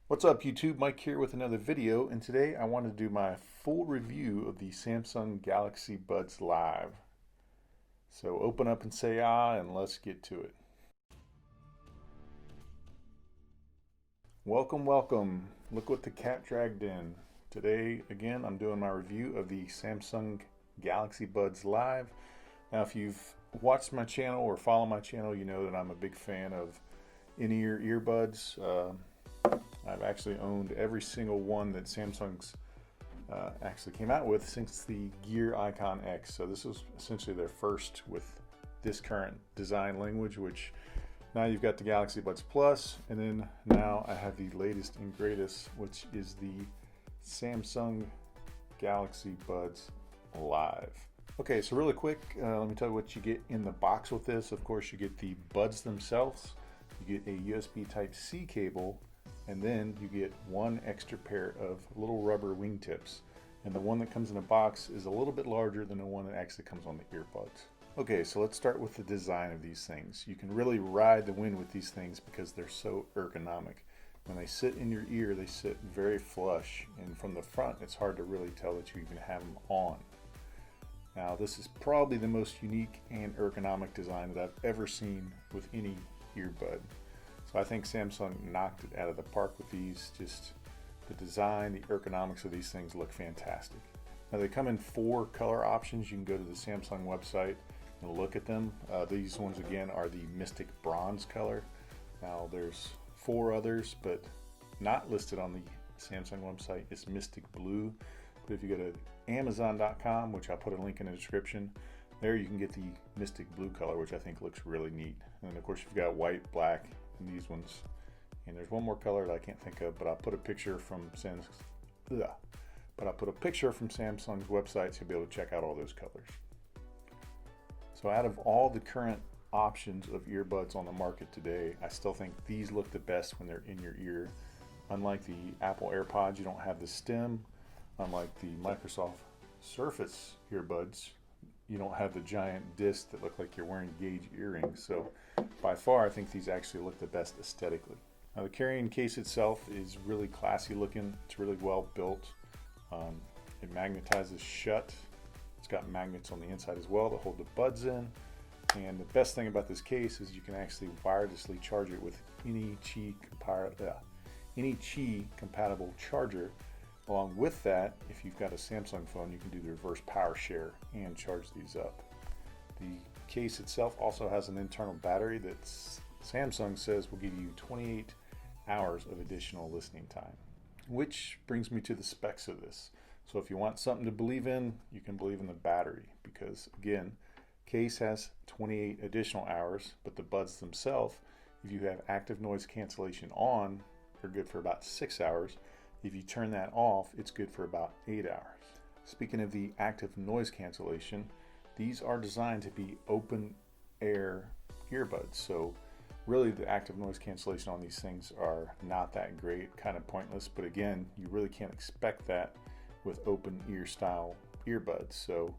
What's up YouTube? Mike here with another video, and today I want to do my full review of the Samsung Galaxy Buds Live. So open up and say ah, and let's get to it. Welcome, welcome. Look what the cat dragged in. Today, again, I'm doing my review of the Samsung Galaxy Buds Live. Now, if you've watched my channel or follow my channel, you know that I'm a big fan of in-ear earbuds. I've actually owned every single one that Samsung's actually came out with since the Gear Icon X. So this was essentially their first with this current design language, which now you've got the Galaxy Buds Plus, and then now I have the latest and greatest, which is the Samsung Galaxy Buds Live. Okay, so really quick, let me tell you what you get in the box with this. Of course, you get the buds themselves, you get a USB Type-C cable, and then you get one extra pair of little rubber wingtips. And the one that comes in a box is a little bit larger than the one that actually comes on the earbuds. Okay, so let's start with the design of these things. You can really ride the wind with these things because they're so ergonomic. When they sit in your ear, they sit very flush, and from the front, it's hard to really tell that you even have them on. Now, this is probably the most unique and ergonomic design that I've ever seen with any earbud. So I think Samsung knocked it out of the park with these. Just the design, the ergonomics of these things look fantastic. Now they come in 4 color options. You can go to the Samsung website and look at them. These ones again are the Mystic Bronze color. Now there's 4 others, but not listed on the Samsung website. It's Mystic Blue. But if you go to Amazon.com, which I'll put a link in the description, there you can get the Mystic Blue color, which I think looks really neat. And of course you've got white, black, and these ones. And there's one more color that I can't think of, but I'll put a picture from Samsung's website, so you'll be able to check out all those colors. So out of all the current options of earbuds on the market today, I still think these look the best when they're in your ear. Unlike the Apple AirPods, you don't have the stem. Unlike the Microsoft Surface earbuds, you don't have the giant disc that look like you're wearing gauge earrings. So by far, I think these actually look the best aesthetically. Now the carrying case itself is really classy looking. It's really well built. It magnetizes shut. It's got magnets on the inside as well to hold the buds in. And the best thing about this case is you can actually wirelessly charge it with any Qi compatible charger. Along with that, if you've got a Samsung phone, you can do the reverse power share and charge these up. The case itself also has an internal battery that Samsung says will give you 28 hours of additional listening time. Which brings me to the specs of this. So if you want something to believe in, you can believe in the battery, because again, case has 28 additional hours, but the buds themselves, if you have active noise cancellation on, they're good for about 6 hours. If you turn that off, it's good for about 8 hours. Speaking of the active noise cancellation, these are designed to be open air earbuds. So really the active noise cancellation on these things are not that great, kind of pointless. But again, you really can't expect that with open ear style earbuds. So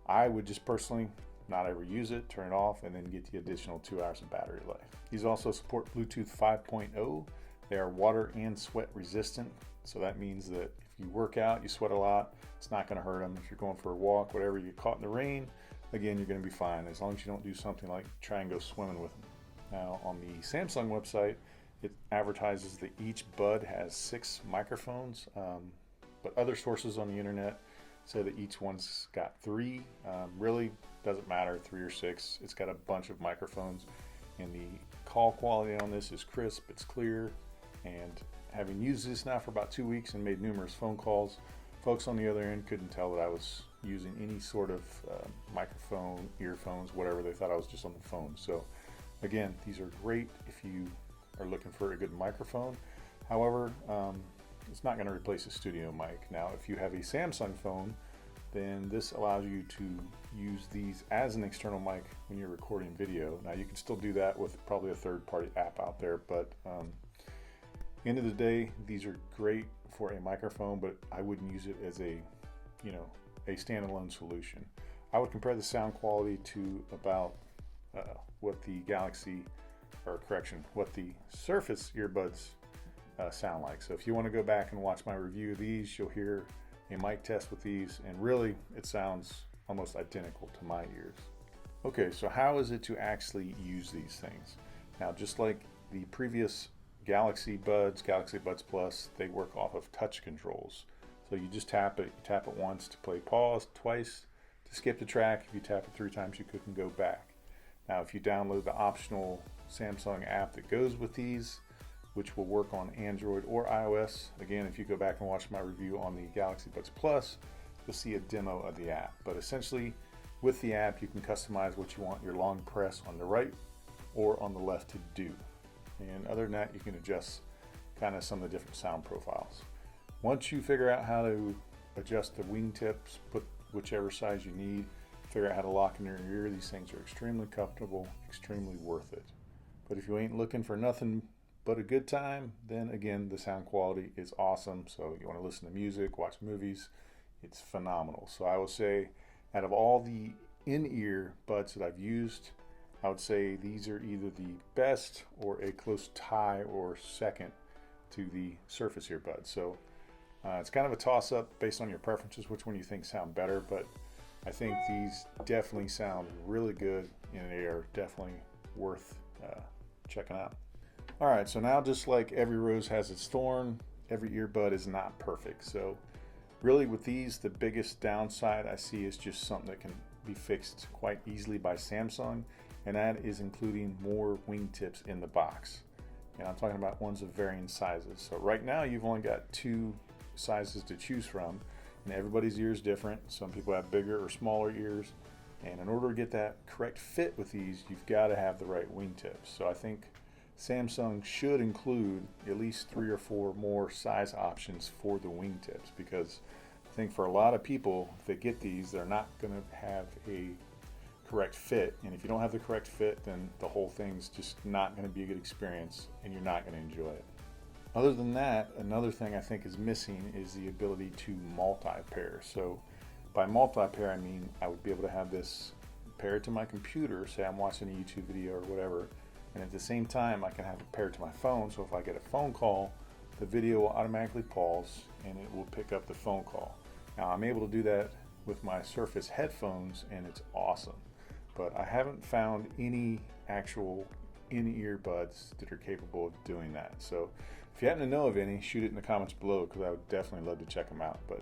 I would just personally not ever use it, turn it off, and then get the additional 2 hours of battery life. These also support Bluetooth 5.0. They are water and sweat resistant. So that means that if you work out, you sweat a lot, it's not going to hurt them. If you're going for a walk, whatever, you get caught in the rain, again, you're going to be fine as long as you don't do something like try and go swimming with them. Now, on the Samsung website, it advertises that each bud has 6 microphones, but other sources on the internet say that each one's got 3. Really doesn't matter, 3 or 6. It's got a bunch of microphones, and the call quality on this is crisp, it's clear, and having used this now for about 2 weeks and made numerous phone calls, folks on the other end couldn't tell that I was using any sort of microphone, earphones, whatever. They thought I was just on the phone. So again, these are great if you are looking for a good microphone. However, it's not going to replace a studio mic. Now, if you have a Samsung phone, then this allows you to use these as an external mic when you're recording video. Now, you can still do that with probably a third-party app out there, but end of the day, these are great for a microphone, but I wouldn't use it as a standalone solution. I would compare the sound quality to about what the Surface earbuds sound like. So if you want to go back and watch my review of these, you'll hear a mic test with these, and really it sounds almost identical to my ears. Okay, so how is it to actually use these things? Now, just like the previous Galaxy Buds Plus, they work off of touch controls. So you just tap it. You tap it once to play pause, twice to skip the track. If you tap it 3 times, you can go back. Now, if you download the optional Samsung app that goes with these, which will work on Android or iOS, again, if you go back and watch my review on the Galaxy Buds Plus, you'll see a demo of the app. But essentially, with the app, you can customize what you want your long press on the right or on the left to do. And other than that, you can adjust kind of some of the different sound profiles. Once you figure out how to adjust the wingtips, put whichever size you need, figure out how to lock in your ear, these things are extremely comfortable, extremely worth it. But if you ain't looking for nothing but a good time, then again, the sound quality is awesome. So you want to listen to music, watch movies, it's phenomenal. So I would say out of all the in-ear buds that I've used, I would say these are either the best or a close tie or second to the Surface earbuds. So it's kind of a toss-up based on your preferences, which one you think sound better, but I think these definitely sound really good and they are definitely worth checking out. All right, so now just like every rose has its thorn, every earbud is not perfect. So really with these, the biggest downside I see is just something that can be fixed quite easily by Samsung, and that is including more wingtips in the box. And I'm talking about ones of varying sizes. So right now you've only got 2 sizes to choose from, and everybody's ear is different. Some people have bigger or smaller ears, and in order to get that correct fit with these, you've got to have the right wingtips. So I think Samsung should include at least 3 or 4 more size options for the wingtips, because I think for a lot of people, if they get these, they're not going to have a correct fit, and if you don't have the correct fit, then the whole thing's just not going to be a good experience and you're not going to enjoy it. Other than that, another thing I think is missing is the ability to multi-pair. So by multi-pair, I mean I would be able to have this paired to my computer, say I'm watching a YouTube video or whatever, and at the same time I can have it paired to my phone, so if I get a phone call, the video will automatically pause and it will pick up the phone call. Now I'm able to do that with my Surface headphones and it's awesome, but I haven't found any actual in-ear buds that are capable of doing that. So if you happen to know of any, shoot it in the comments below, because I would definitely love to check them out. But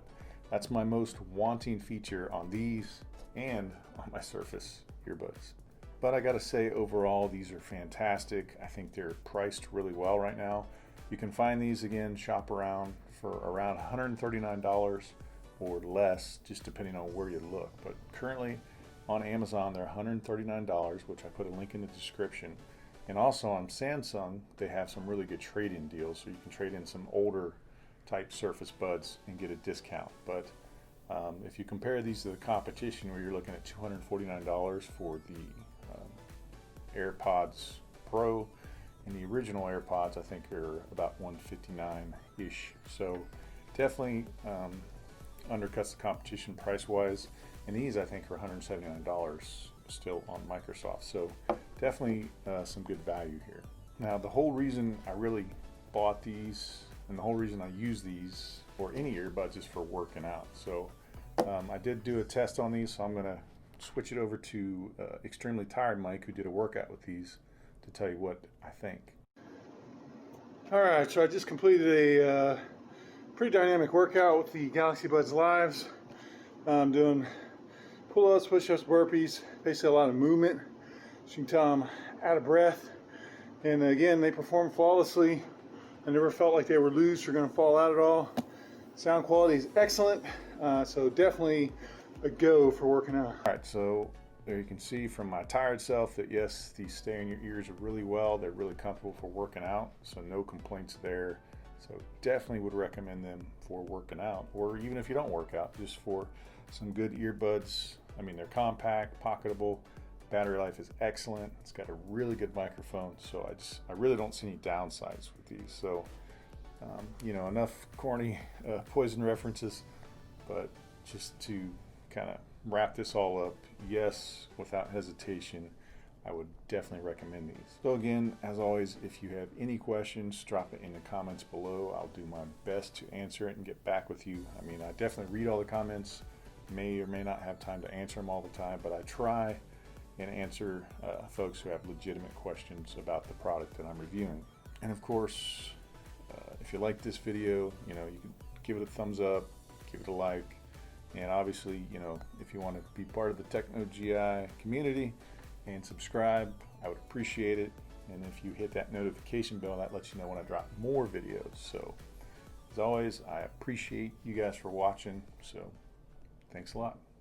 that's my most wanting feature on these and on my Surface earbuds. But I gotta say, overall, these are fantastic. I think they're priced really well right now. You can find these, again, shop around for around $139 or less, just depending on where you look. But currently on Amazon, they're $139, which I put a link in the description. And also on Samsung, they have some really good trade-in deals, so you can trade in some older type Surface buds and get a discount. But if you compare these to the competition, where you're looking at $249 for the AirPods Pro, and the original AirPods I think are about $159-ish. So definitely undercuts the competition price-wise. And these I think are $179 still on Microsoft. So definitely some good value here. Now the whole reason I really bought these, and the whole reason I use these or any earbuds, is for working out. So I did do a test on these, so I'm gonna switch it over to Extremely Tired Mike, who did a workout with these, to tell you what I think. All right, so I just completed a pretty dynamic workout with the Galaxy Buds Lives. I'm doing pull-ups, push-ups, burpees, basically a lot of movement. So you can tell I'm out of breath. And again, they perform flawlessly. I never felt like they were loose or going to fall out at all. Sound quality is excellent, so definitely a go for working out. All right, so there you can see from my tired self that yes, these stay in your ears really well. They're really comfortable for working out, so no complaints there. So definitely would recommend them for working out, or even if you don't work out, just for some good earbuds. I mean, they're compact, pocketable, battery life is excellent. It's got a really good microphone, so I really don't see any downsides with these. So you know, enough corny Poison references, but just to kind of wrap this all up, yes, without hesitation, I I would definitely recommend these. So again, as always, if you have any questions, drop it in the comments below. I'll do my best to answer it and get back with you. I mean, I definitely read all the comments, may or may not have time to answer them all the time, but I try and answer folks who have legitimate questions about the product that I'm reviewing. And of course, if you like this video, you can give it a thumbs up, give it a like, and obviously, if you want to be part of the Techno GI community and subscribe, I would appreciate it. And if you hit that notification bell, that lets you know when I drop more videos. So as always, I appreciate you guys for watching. So thanks a lot.